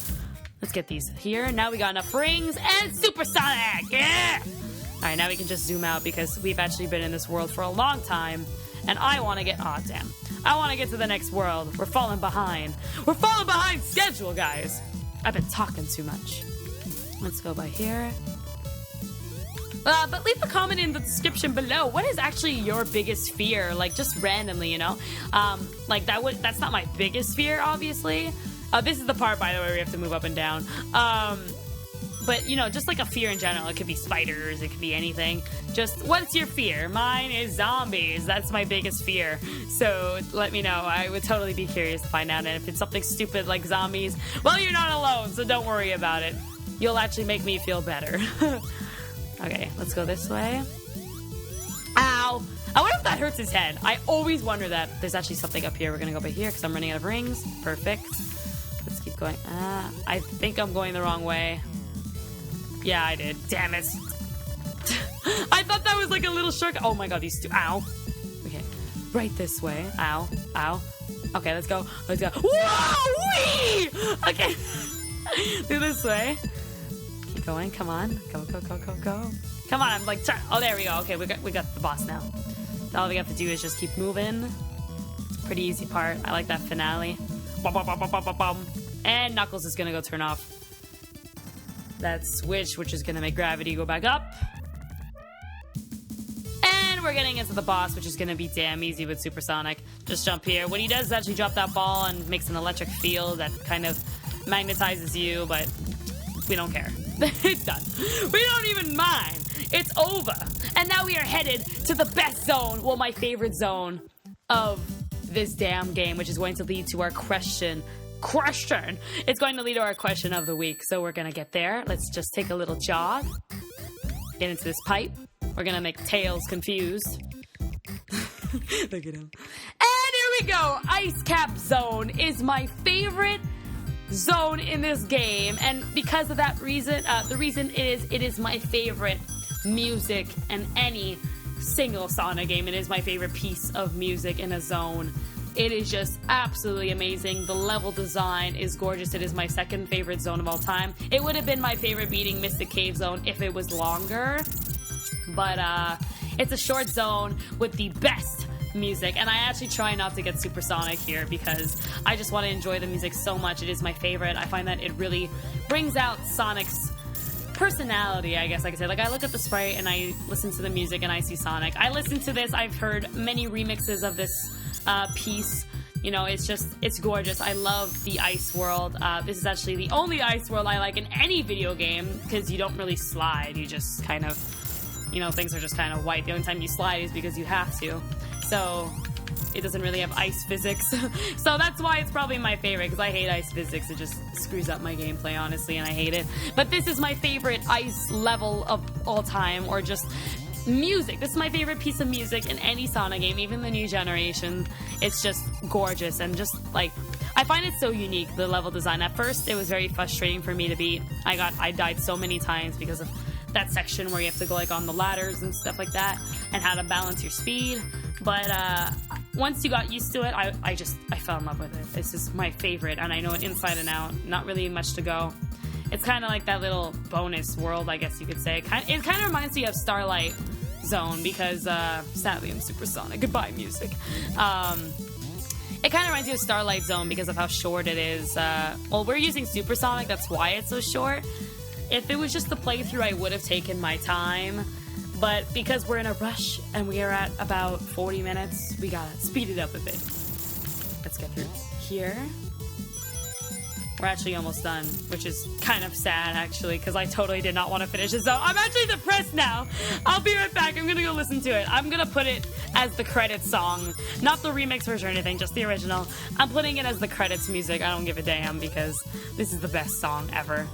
S1: Let's get these here. Now we got enough rings and supersonic. Yeah. All right, now we can just zoom out because we've actually been in this world for a long time, and I want to get, oh damn, I want to get to the next world. We're falling behind. We're falling behind schedule, guys. I've been talking too much. Let's go by here. But leave a comment in the description below. What is actually your biggest fear? Like, just randomly, you know? Like, that's not my biggest fear, obviously. This is the part, by the way, where we have to move up and down. But, you know, just like a fear in general. It could be spiders. It could be anything. Just, what's your fear? Mine is zombies. That's my biggest fear. So, let me know. I would totally be curious to find out. And if it's something stupid like zombies, well, you're not alone, so don't worry about it. You'll actually make me feel better. Okay, let's go this way. Ow! I wonder if that hurts his head. I always wonder that. There's actually something up here. We're gonna go by here because I'm running out of rings. Perfect. Let's keep going. I think I'm going the wrong way. Yeah, I did. Damn it. I thought that was like a little shortcut. Oh my god, these two. Ow. Okay, right this way. Ow. Ow. Okay, let's go. Let's go. Whoa! Wee! Okay. Do this way. Keep going. Come on. Go, go, go, go, go. Come on. I'm like, oh, there we go. Okay, we got the boss now. All we have to do is just keep moving. It's a pretty easy part. I like that finale. Bum, bum, bum, bum, bum, bum, bum. And Knuckles is gonna go turn off that switch, which is gonna make gravity go back up. And we're getting into the boss, which is gonna be damn easy with Supersonic. Just jump here. What he does is actually drop that ball and makes an electric field that kind of magnetizes you, but we don't care. It's done. We don't even mind. It's over. And now we are headed to the best zone, well, my favorite zone of this damn game, which is going to lead to our question. It's going to lead to our question of the week. So we're going to get there. Let's just take a little jog. Get into this pipe. We're going to make Tails confused. Look at him. And here we go. Ice Cap Zone is my favorite zone in this game, and because of that reason, the reason is it is my favorite music in any single Sonic game. It is my favorite piece of music in a zone. It is just absolutely amazing. The level design is gorgeous. It is my second favorite zone of all time. It would have been my favorite beating Mystic Cave Zone if it was longer, but it's a short zone with the best music, and I actually try not to get supersonic here because I just want to enjoy the music so much. It is my favorite. I find that it really brings out Sonic's personality, I guess I could say. Like, I look at the sprite and I listen to the music and I see Sonic. I listen to this. I've heard many remixes of this piece. You know, it's gorgeous. I love the ice world. This is actually the only ice world I like in any video game because you don't really slide. You just kind of, you know, things are just kind of white. The only time you slide is because you have to. So it doesn't really have ice physics. So that's why it's probably my favorite, because I hate ice physics. It just screws up my gameplay, honestly, and I hate it. But this is my favorite ice level of all time, or just music. This is my favorite piece of music in any Sonic game, even the new generation. It's just gorgeous, and just, like, I find it so unique, the level design. At first, it was very frustrating for me to beat. I died so many times because of that section where you have to go, like, on the ladders and stuff like that, and how to balance your speed. But once you got used to it, I fell in love with it. It's just my favorite, and I know it inside and out. Not really much to go. It's kind of like that little bonus world, I guess you could say. It kind of reminds me of Starlight Zone, because sadly I'm supersonic. Goodbye, music. It kind of reminds you of Starlight Zone because of how short it is. Well, we're using supersonic, that's why it's so short. If it was just the playthrough, I would have taken my time. But because we're in a rush and we are at about 40 minutes, we gotta speed it up a bit. Let's get through here. We're actually almost done, which is kind of sad, actually, because I totally did not want to finish this zone. I'm actually depressed now. I'll be right back. I'm going to go listen to it. I'm going to put it as the credits song. Not the remix version or anything, just the original. I'm putting it as the credits music. I don't give a damn, because this is the best song ever.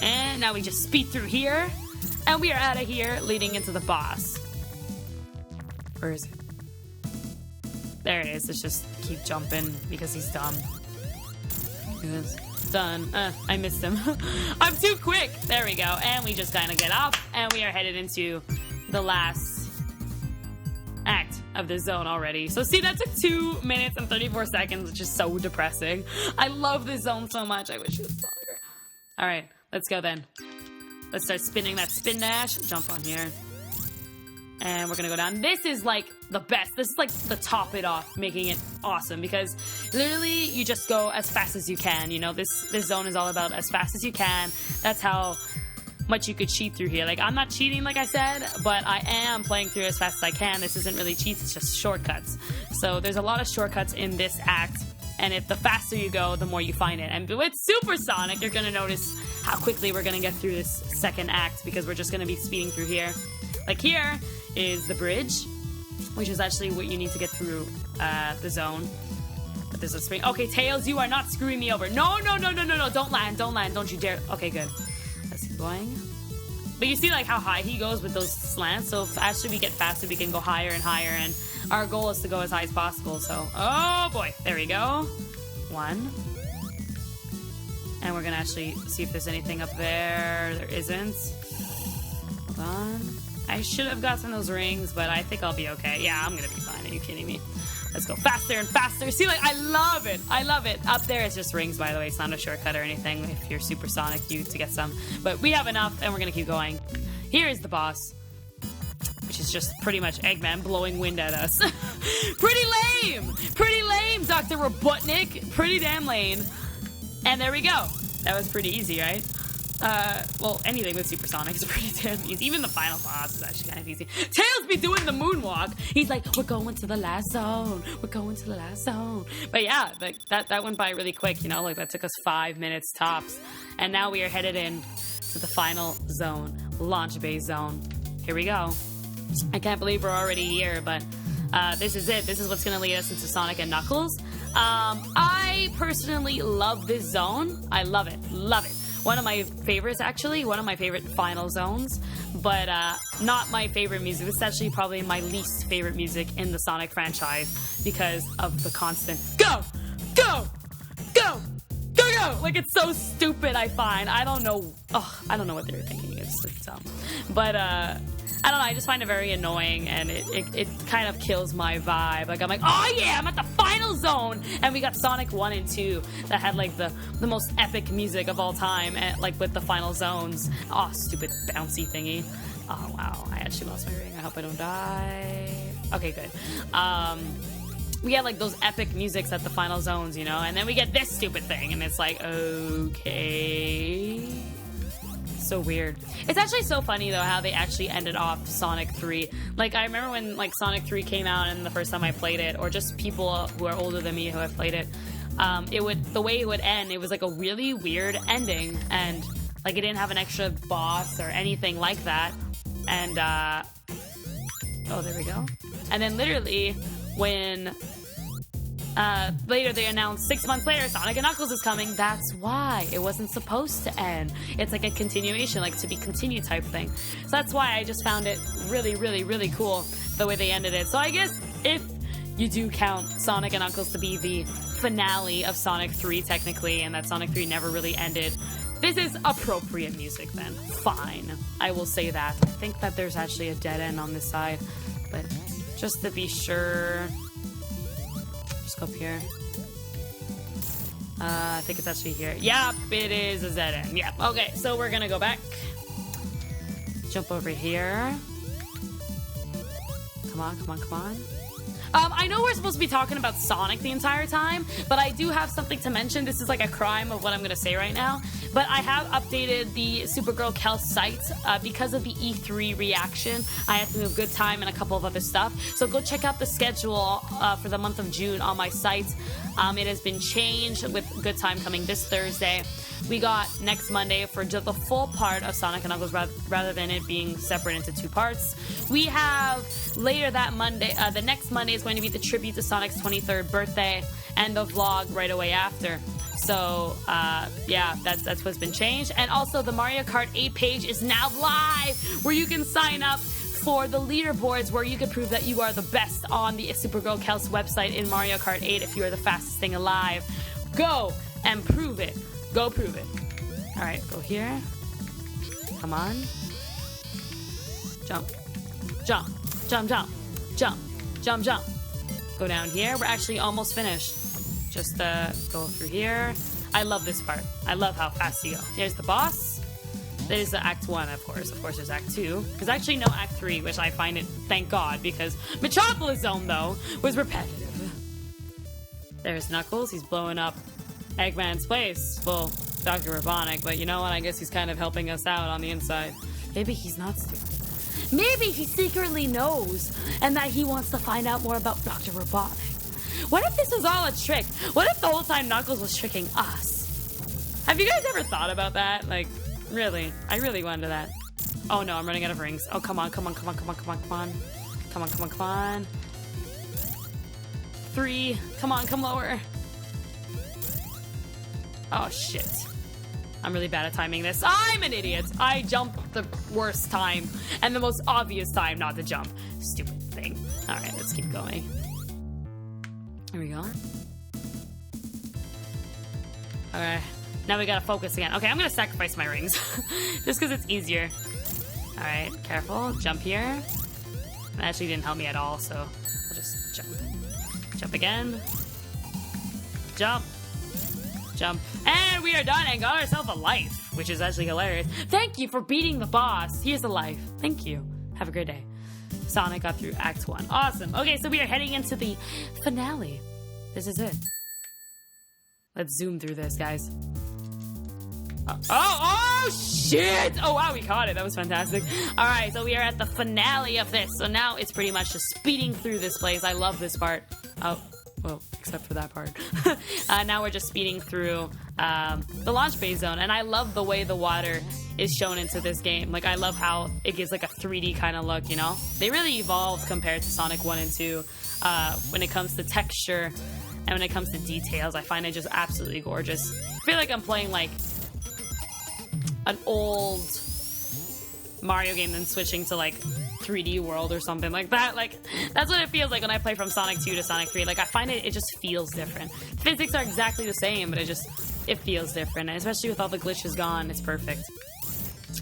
S1: And now we just speed through here. And we are out of here, leading into the boss. Where is it? There it is. Let's just keep jumping, because he's dumb. Yes. Done. I missed him. I'm too quick. There we go. And we just kind of get up, and we are headed into the last act of the zone already. So see, that took 2 minutes and 34 seconds, which is so depressing. I love this zone so much. I wish it was longer. All right, let's go then. Let's start spinning that spin dash. Jump on here. And we're gonna go down. This is like the best. This is like the top it off, making it awesome, because literally you just go as fast as you can. You know, this zone is all about as fast as you can. That's how much you could cheat through here. Like, I'm not cheating, like I said, but I am playing through as fast as I can. This isn't really cheats, it's just shortcuts. So there's a lot of shortcuts in this act, and if the faster you go, the more you find it. And with Super Sonic, you're gonna notice how quickly we're gonna get through this second act, because we're just gonna be speeding through here. Like, here is the bridge, which is actually what you need to get through the zone. But there's a spring. Okay, Tails, you are not screwing me over. No, no, no, no, no, no. Don't land, don't land. Don't you dare. Okay, good. Let's keep going. But you see, like, how high he goes with those slants? So if actually we get faster, we can go higher and higher. And our goal is to go as high as possible. So, oh, boy. There we go. 1. And we're going to actually see if there's anything up there. There isn't. Hold on. I should have gotten those rings, but I think I'll be okay. Yeah, I'm gonna be fine. Are you kidding me? Let's go faster and faster. See, like, I love it. I love it. Up there, it's just rings, by the way. It's not a shortcut or anything. If you're Super Sonic, you to get some. But we have enough, and we're gonna keep going. Here is the boss, which is just pretty much Eggman blowing wind at us. Pretty lame! Pretty lame, Dr. Robotnik. Pretty damn lame. And there we go. That was pretty easy, right? Well, anything with Super Sonic is pretty damn easy. Even the final boss is actually kind of easy. Tails be doing the moonwalk. He's like, we're going to the last zone. We're going to the last zone. But yeah, like, that went by really quick, you know? Like, that took us 5 minutes tops. And now we are headed in to the final zone. Launch Bay Zone. Here we go. I can't believe we're already here, but this is it. This is what's going to lead us into Sonic and Knuckles. I personally love this zone. I love it. Love it. One of my favorites, actually. One of my favorite final zones. But not my favorite music. This is actually probably my least favorite music in the Sonic franchise because of the constant go, go, go, go, go. Like, it's so stupid, I find. I don't know. Oh, I don't know what they were thinking. It's dumb. But I don't know, I just find it very annoying, and it kind of kills my vibe. Like, I'm like, oh yeah, I'm at the final zone! And we got Sonic 1 and 2 that had, like, the most epic music of all time, and, like, with the final zones. Oh, stupid bouncy thingy. Oh, wow, I actually lost my ring. I hope I don't die. Okay, good. We had, like, those epic musics at the final zones, you know? And then we get this stupid thing, and it's like, okay... So weird. It's actually so funny, though, how they actually ended off Sonic 3. Like, I remember when, like, Sonic 3 came out and the first time I played it, or just people who are older than me who have played it, the way it would end, it was, like, a really weird ending, and, like, it didn't have an extra boss or anything like that, and, oh, there we go. And then, literally, when... later they announced 6 months later Sonic and Knuckles is coming. That's why it wasn't supposed to end. It's like a continuation, like to be continued type thing. So that's why I just found it really, really, really cool the way they ended it. So I guess if you do count Sonic and Knuckles to be the finale of Sonic 3 technically, and that Sonic 3 never really ended, this is appropriate music then. Fine. I will say that. I think that there's actually a dead end on this side, but just to be sure... Go up here. I think it's actually here. Yep, it is a ZN. Yep. Okay, so we're gonna go back. Jump over here. Come on, come on, come on. I know we're supposed to be talking about Sonic the entire time, but I do have something to mention. This is like a crime of what I'm going to say right now. But I have updated the SuperGirlKels site because of the E3 reaction. I had to move Good Time and a couple of other stuff. So go check out the schedule for the month of June on my site. It has been changed with Good Time coming this Thursday. We got next Monday for just the full part of Sonic & Knuckles rather than it being separate into 2 parts. We have later that Monday, the next Monday is going to be the tribute to Sonic's 23rd birthday and the vlog right away after. So, yeah, that's what's been changed. And also the Mario Kart 8 page is now live where you can sign up for the leaderboards where you can prove that you are the best on the SuperGirlKels website in Mario Kart 8 if you are the fastest thing alive. Go and prove it. Go prove it. Alright, go here. Come on. Jump. Jump. Jump, jump. Jump. Jump, jump. Go down here. We're actually almost finished. Just go through here. I love this part. I love how fast you go. Here's the boss. There's the Act 1, of course. Of course, there's Act 2. There's actually no Act 3, which I find it, thank God, because Metropolis Zone, though, was repetitive. There's Knuckles. He's blowing up Eggman's place. Well, Dr. Robotnik, but you know what? I guess he's kind of helping us out on the inside. Maybe he's not stupid. Maybe he secretly knows and that he wants to find out more about Dr. Robotnik. What if this was all a trick? What if the whole time Knuckles was tricking us? Have you guys ever thought about that? Like, really? I really wonder that. Oh no, I'm running out of rings. Oh, come on, come on, come on, come on, come on, come on. Come on, come on, come on. 3. Come on, come lower. Oh, shit. I'm really bad at timing this. I'm an idiot. I jump the worst time and the most obvious time not to jump. Stupid thing. All right, let's keep going. Here we go. Okay, now we gotta focus again. Okay, I'm gonna sacrifice my rings just because it's easier. All right, careful. Jump here. That actually didn't help me at all, so I'll just jump. Jump again. Jump. Jump. And we are done and got ourselves a life, which is actually hilarious. Thank you for beating the boss. Here's the life. Thank you. Have a great day. Sonic got through Act 1. Awesome. Okay, so we are heading into the finale. This is it. Let's zoom through this, guys. Oh, shit! Oh, wow, we caught it. That was fantastic. All right, so we are at the finale of this. So now it's pretty much just speeding through this place. I love this part. Oh, well, except for that part. Now we're just speeding through the launch phase zone. And I love the way the water is shown into this game. Like, I love how it gives, like, a 3D kind of look, you know? They really evolved compared to Sonic 1 and 2 when it comes to texture and when it comes to details. I find it just absolutely gorgeous. I feel like I'm playing, like, an old Mario game then switching to, like, 3D World or something like that. Like, that's what it feels like when I play from Sonic 2 to Sonic 3. Like, I find it just feels different. Physics are exactly the same, but it feels different. And especially with all the glitches gone, it's perfect.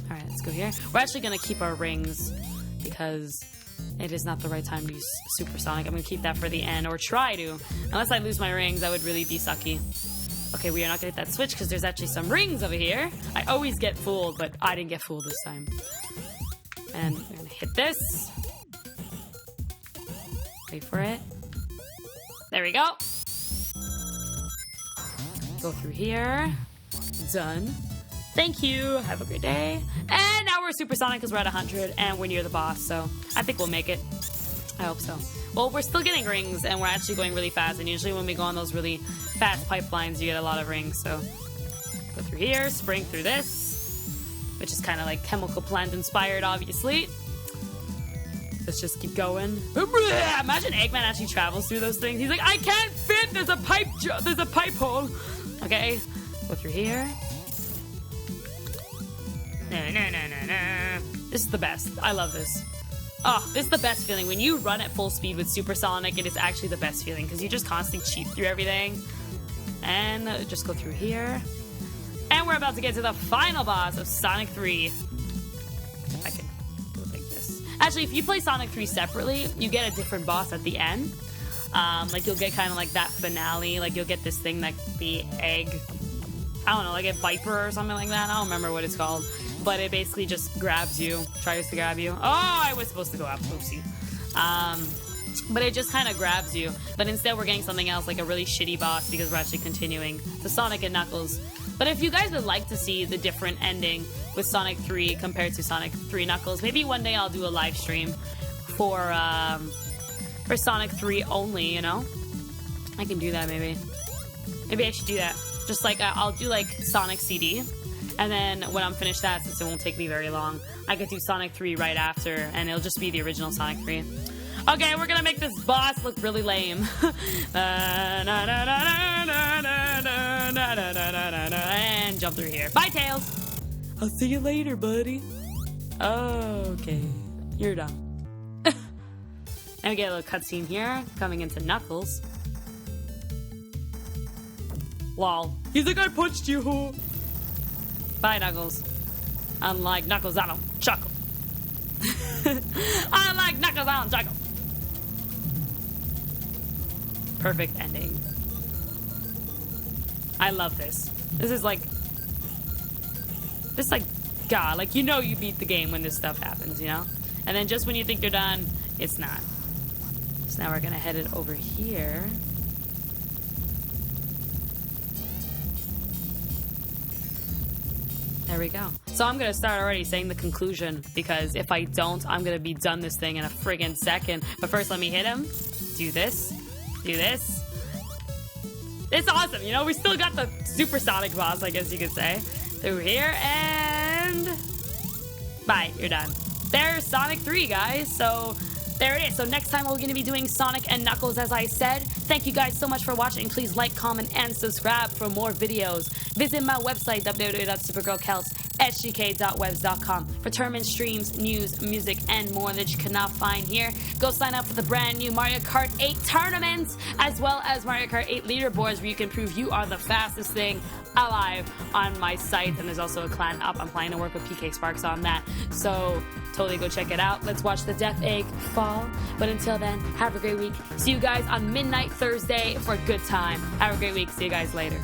S1: Alright, let's go here. We're actually going to keep our rings because it is not the right time to use Super Sonic. I'm going to keep that for the end, or try to. Unless I lose my rings, that would really be sucky. Okay, we are not going to hit that switch because there's actually some rings over here. I always get fooled, but I didn't get fooled this time. And we're going to hit this. Wait for it. There we go. Go through here. Done. Thank you. Have a great day. And now we're supersonic because we're at 100 and we're near the boss. So I think we'll make it. I hope so. Well, we're still getting rings and we're actually going really fast. And usually when we go on those really fast pipelines, you get a lot of rings. So go through here, spring through this, which is kind of like chemical plant inspired, obviously. Let's just keep going. Imagine Eggman actually travels through those things. He's like, I can't fit. There's a pipe hole. Okay, go through here. No. This is the best. I love this. Oh, this is the best feeling. When you run at full speed with Supersonic, it is actually the best feeling because you just constantly cheat through everything. And just go through here. And we're about to get to the final boss of Sonic 3. If I can do it like this. Actually, if you play Sonic 3 separately, you get a different boss at the end. Like, you'll get kind of like that finale. Like, you'll get this thing, like the egg. I don't know, like a Viper or something like that. I don't remember what it's called. But it basically just grabs you, tries to grab you. Oh, I was supposed to go up. Oopsie. but it just kind of grabs you. But instead we're getting something else, like a really shitty boss, because we're actually continuing the Sonic and Knuckles. But if you guys would like to see the different ending with Sonic 3 compared to Sonic 3 Knuckles, maybe one day I'll do a live stream for Sonic 3 only, you know? I can do that, maybe. Maybe I should do that. Just like, I'll do like Sonic CD, and then when I'm finished that, since it won't take me very long, I could do Sonic 3 right after, and it'll just be the original Sonic 3. Okay, we're gonna make this boss look really lame. And jump through here. Bye, Tails! I'll see you later, buddy. Okay, you're done. And we get a little cutscene here, coming into Knuckles. Lol. He's like, I punched you. Bye, Knuckles. Unlike Knuckles, I don't chuckle. Unlike Knuckles, I don't chuckle. Perfect ending. I love this. This is like... God, like, you know you beat the game when this stuff happens, you know? And then just when you think you're done, it's not. So now we're gonna head it over here. There we go. So I'm gonna start already saying the conclusion, because if I don't, I'm gonna be done this thing in a friggin' second. But first, let me hit him. Do this. Do this. It's awesome, you know? We still got the supersonic boss, I guess you could say. Through here, and... Bye, you're done. There's Sonic 3, guys. So... there it is. So next time we're going to be doing Sonic and Knuckles, as I said. Thank you guys so much for watching. Please like, comment, and subscribe for more videos. Visit my website, www.supergirlkels.sgk.webs.com, for tournament streams, news, music, and more that you cannot find here. Go sign up for the brand new Mario Kart 8 tournament, as well as Mario Kart 8 leaderboards, where you can prove you are the fastest thing alive on my site. And there's also a clan up. I'm planning to work with PK Sparks on that. So... totally go check it out. Let's watch the Death Egg fall. But until then, have a great week. See you guys on midnight Thursday for a good time. Have a great week. See you guys later.